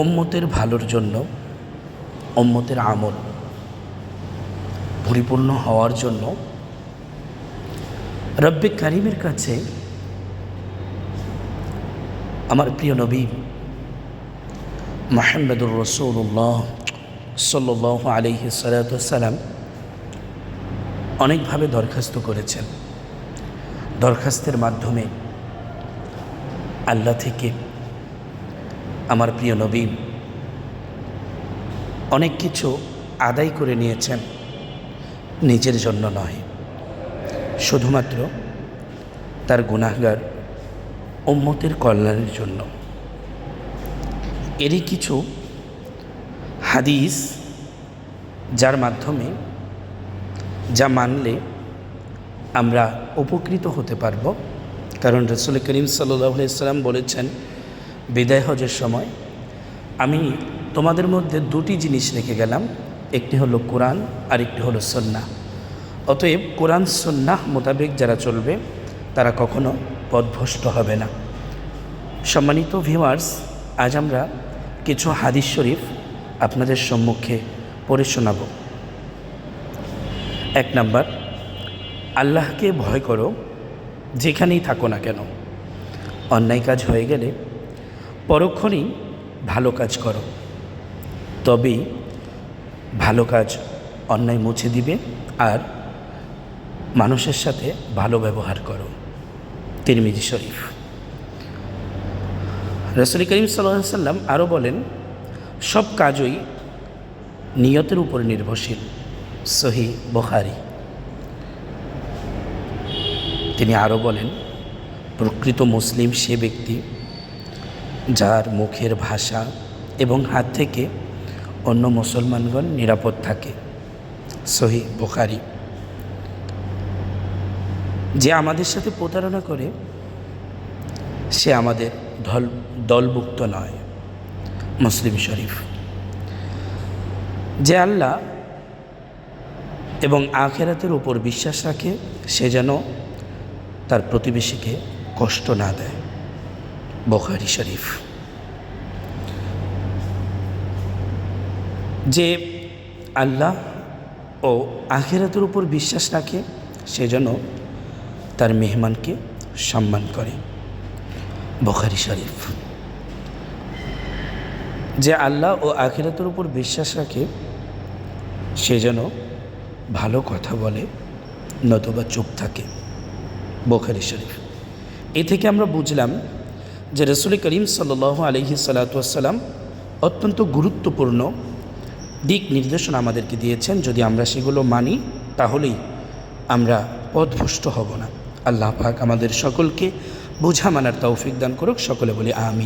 উম্মতের ভালোর জন্য, উম্মতের আমল পরিপূর্ণ হওয়ার জন্য রব্বে কারিমের কাছে আমার প্রিয় নবী মুহাম্মদুর রাসূলুল্লাহ সাল্লাল্লাহু আলাইহি সাল্লাম অনেকভাবে দরখাস্ত করেছেন। দরখাস্তের মাধ্যমে আল্লাহ থেকে আমার প্রিয় নবী অনেক কিছু আদায় করে নিয়েছেন, নিজের জন্য নয়, শুধুমাত্র তার গুনাহগার উম্মতের কল্যাণের জন্য। এরই কিছু হাদিস যার মাধ্যমে, যা মানলে আমরা উপকৃত হতে পারব। কারণ রাসূল করিম সাল্লাল্লাহু আলাইহি সাল্লাম বলেছেন বিদায় হজের সময়, আমি তোমাদের মধ্যে দুটি জিনিস রেখে গেলাম, একটি হলো কোরআন আর একটি হলো সুন্নাহ। অতএব কোরআন সুন্নাহ মোতাবেক যারা চলবে তারা কখনো পথভ্রষ্ট হবে না। সম্মানিত ভিউয়ার্স, আজ আমরা কিছু হাদিস শরীফ আপনাদের সম্মুখে পড়ে শোনাব। 1 নাম্বার, আল্লাহকে ভয় করো যেখানেই থাকো না কেন। অন্যায় কাজ হয়ে গেলে পরক্ষণেই ভালো কাজ করো, তবেই ভালো কাজ অন্যায় মুছে দিবে। আর মানুষের সাথে ভালো ব্যবহার করো। তিরমিজি শরীফ। রাসূল করিম সাল্লাল্লাহু আলাইহি সাল্লাম আরও বলেন, সব কাজই নিয়তের উপর নির্ভরশীল। সহিহ বুখারী। তিনি আরও বলেন, প্রকৃত মুসলিম সে ব্যক্তি যার মুখের ভাষা এবং হাত থেকে অন্য মুসলমানগণ নিরাপদ থাকে। সহিহ বুখারী। যে আমাদের সাথে প্রতারণা করে সে আমাদের দলভুক্ত নয়। মুসলিম শরীফ। যে আল্লাহ এবং আখিরাতের উপর বিশ্বাস রাখে সে যেন তার প্রতিবেশীকে কষ্ট না দেয়। বুখারী শরীফ। যে আল্লাহ ও আখিরাতের উপর বিশ্বাস রাখে সে যেন তার মেহমানকে সম্মান করে। বুখারী শরীফ। যে আল্লাহ ও আখিরাতের উপর বিশ্বাস রাখে সে যেন ভালো কথা বলে নতুবা চুপ থাকে। বুখারী শরীফ। এ থেকে আমরা বুঝলাম যে রাসূল করিম সাল্লাল্লাহু আলাইহি সাল্লাম অত্যন্ত গুরুত্বপূর্ণ দিক নির্দেশনা আমাদেরকে দিয়েছেন। যদি আমরা সেগুলো মানি তাহলেই আমরা পথভ্রষ্ট হব না। আল্লাহ পাক আমাদের সকলকে বোঝা মানার তৌফিক দান করুক। সকলে বলি আমিন।